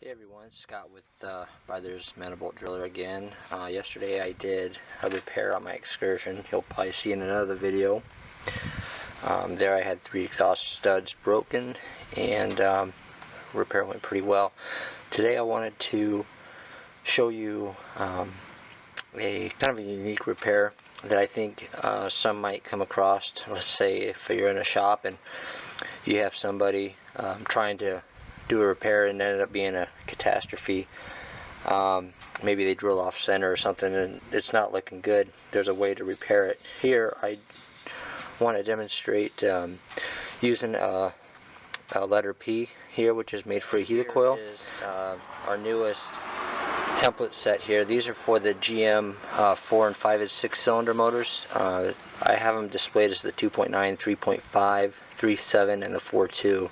Hey everyone, Scott with Beydler's Manibolt driller again. Yesterday I did a repair on my Excursion. You'll probably see in another video. There I had 3 exhaust studs broken, and repair went pretty well. Today I wanted to show you a kind of a unique repair that I think some might come across. Let's say if you're in a shop and you have somebody trying to do a repair and ended up being a catastrophe. Maybe they drill off center or something and it's not looking good. There's a way to repair it. Here I want to demonstrate using a letter P here, which is made for a helicoil. Here is our newest template set here. These are for the GM 4 and 5 and 6 cylinder motors. I have them displayed as the 2.9, 3.5, 3.7 and the 4.2.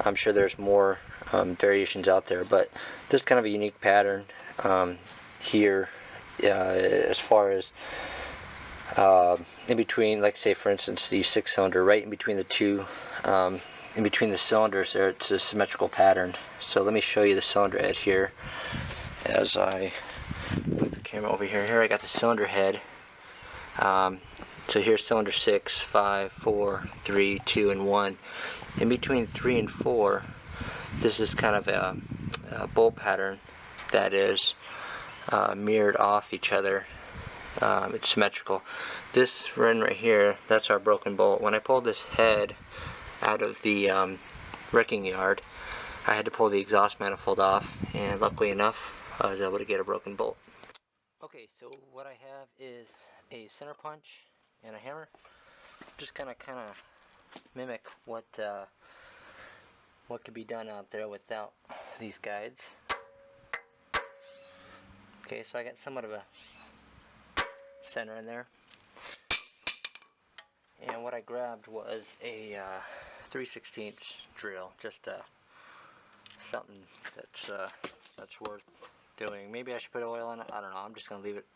I'm sure there's more variations out there, but this is kind of a unique pattern here as far as in between, like say for instance the 6 cylinder, right in between the two, in between the cylinders there, it's a symmetrical pattern. So let me show you the cylinder head here as I put the camera over here. Here I got the cylinder head. So here's cylinder 6, 5, 4, 3, 2, and 1. In between 3 and 4, this is kind of a bolt pattern that is mirrored off each other. It's symmetrical. This run right here, that's our broken bolt. When I pulled this head out of the wrecking yard, I had to pull the exhaust manifold off, and luckily enough, I was able to get a broken bolt. Okay, so what I have is a center punch and a hammer. Just gonna kind of mimic what could be done out there without these guides. Okay, so I got somewhat of a center in there, and what I grabbed was a 3/16 drill, just something that's worth doing. Maybe I should put oil in it. I don't know. I'm just gonna leave it,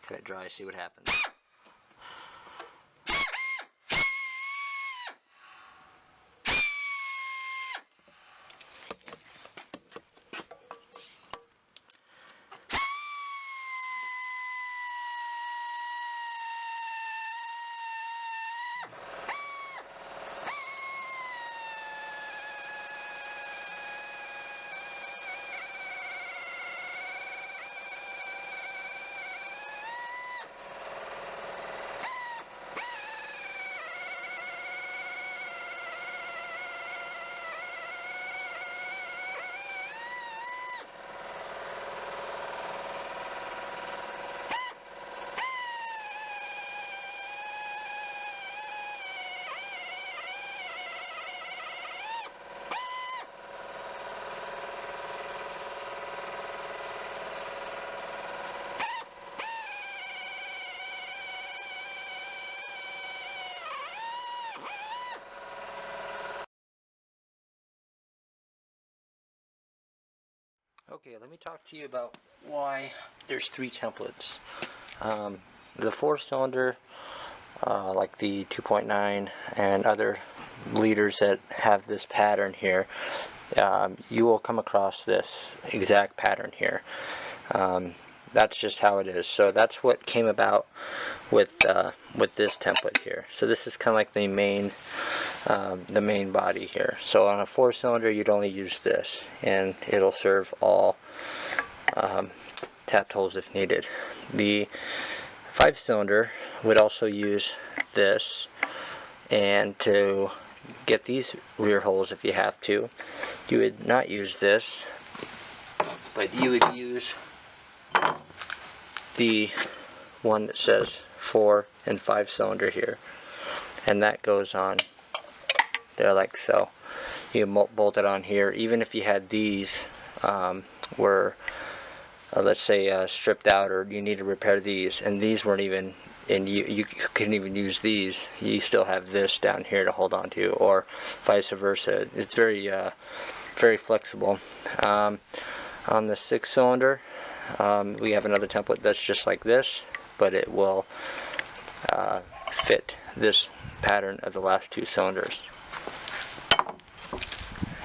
cut it dry, see what happens. Okay, let me talk to you about why there's 3 templates. The 4-cylinder, like the 2.9 and other leaders that have this pattern here, you will come across this exact pattern here. That's just how it is. So that's what came about with this template here. So this is kind of like the main body here. So on a 4-cylinder you'd only use this, and it'll serve all tapped holes if needed. The 5-cylinder would also use this, and to get these rear holes, if you have to, you would not use this, but you would use the one that says 4 and 5-cylinder here, and that goes on there like so. You bolt it on here. Even if you had these were let's say stripped out, or you need to repair these and these weren't even, and you couldn't even use these, you still have this down here to hold on to, or vice versa. It's very very flexible. On the 6-cylinder we have another template that's just like this, but it will fit this pattern of the last 2 cylinders,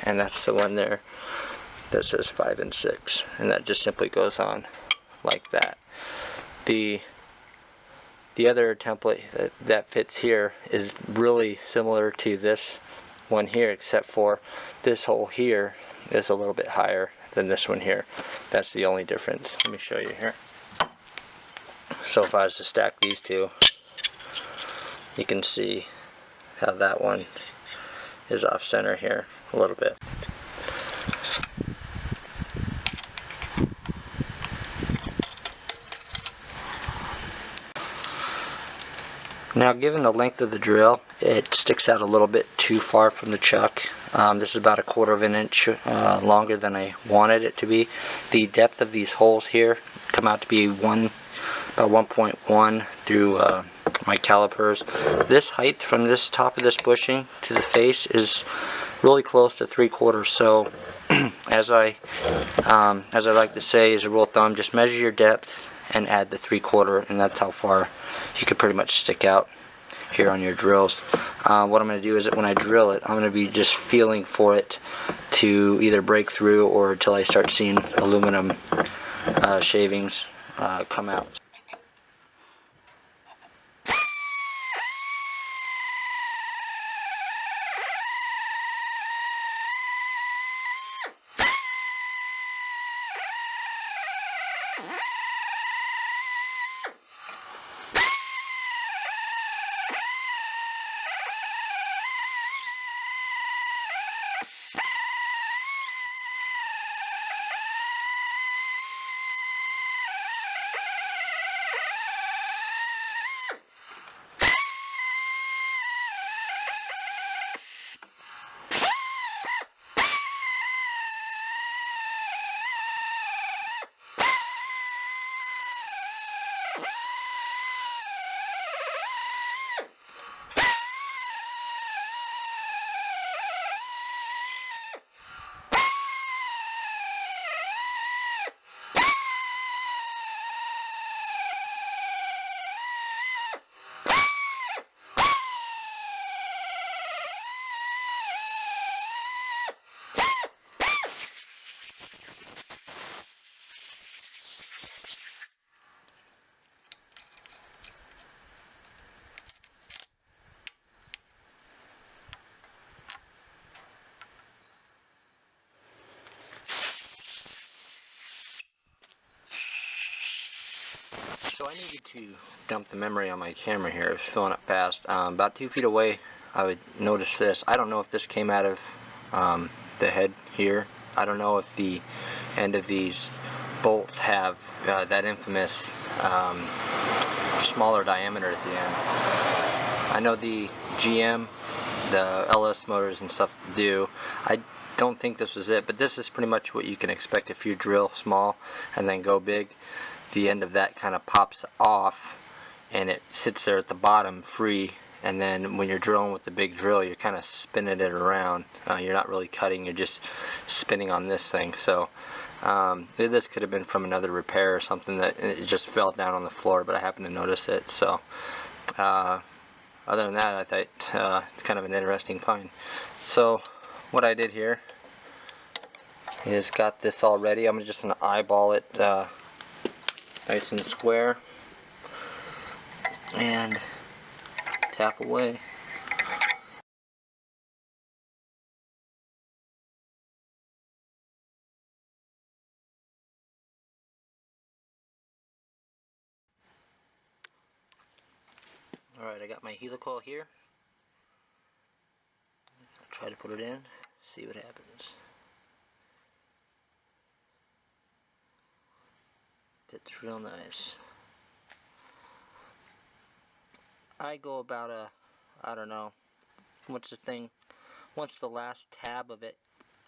and that's the one there. that says 5 and 6, and that just simply goes on like that. The other template that fits here is really similar to this one here, except for this hole here is a little bit higher than this one here. That's the only difference. Let me show you here. So if I was to stack these two, you can see how that one is off center here a little bit. Now, given the length of the drill, it sticks out a little bit too far from the chuck. This is about 1/4 of an inch longer than I wanted it to be. The depth of these holes here come out to be about 1.1 through my calipers. This height from this top of this bushing to the face is really close to 3/4. So, as I like to say as a rule of thumb, just measure your depth and add the 3/4, and that's how far you could pretty much stick out here on your drills. What I'm going to do is that when I drill it, I'm going to be just feeling for it to either break through or until I start seeing aluminum shavings come out. So I needed to dump the memory on my camera here. It was filling up fast. About 2 feet away, I would notice this. I don't know if this came out of the head here. I don't know if the end of these bolts have that infamous smaller diameter at the end. I know the GM, the LS motors and stuff do. I don't think this was it, but this is pretty much what you can expect if you drill small and then go big. The end of that kind of pops off and it sits there at the bottom free, and then when you're drilling with the big drill, you're kind of spinning it around. You're not really cutting, you're just spinning on this thing. So this could have been from another repair or something that it just fell down on the floor, but I happened to notice it. So other than that, I thought it's kind of an interesting find. So what I did here is got this all ready. I'm just going to eyeball it nice and square and tap away. Alright, I got my helicoil here. I'll try to put it in, see what happens. Fits real nice. I go about I don't know, once the last tab of it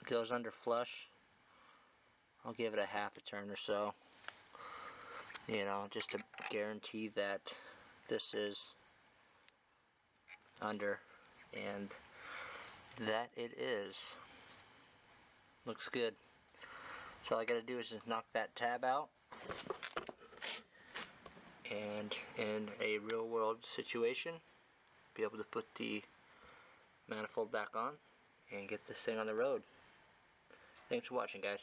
goes under flush, I'll give it a half a turn or so, you know, just to guarantee that this is under, and that it is. Looks good. So all I gotta do is just knock that tab out, and in a real world situation, be able to put the manifold back on and get this thing on the road. Thanks for watching, guys.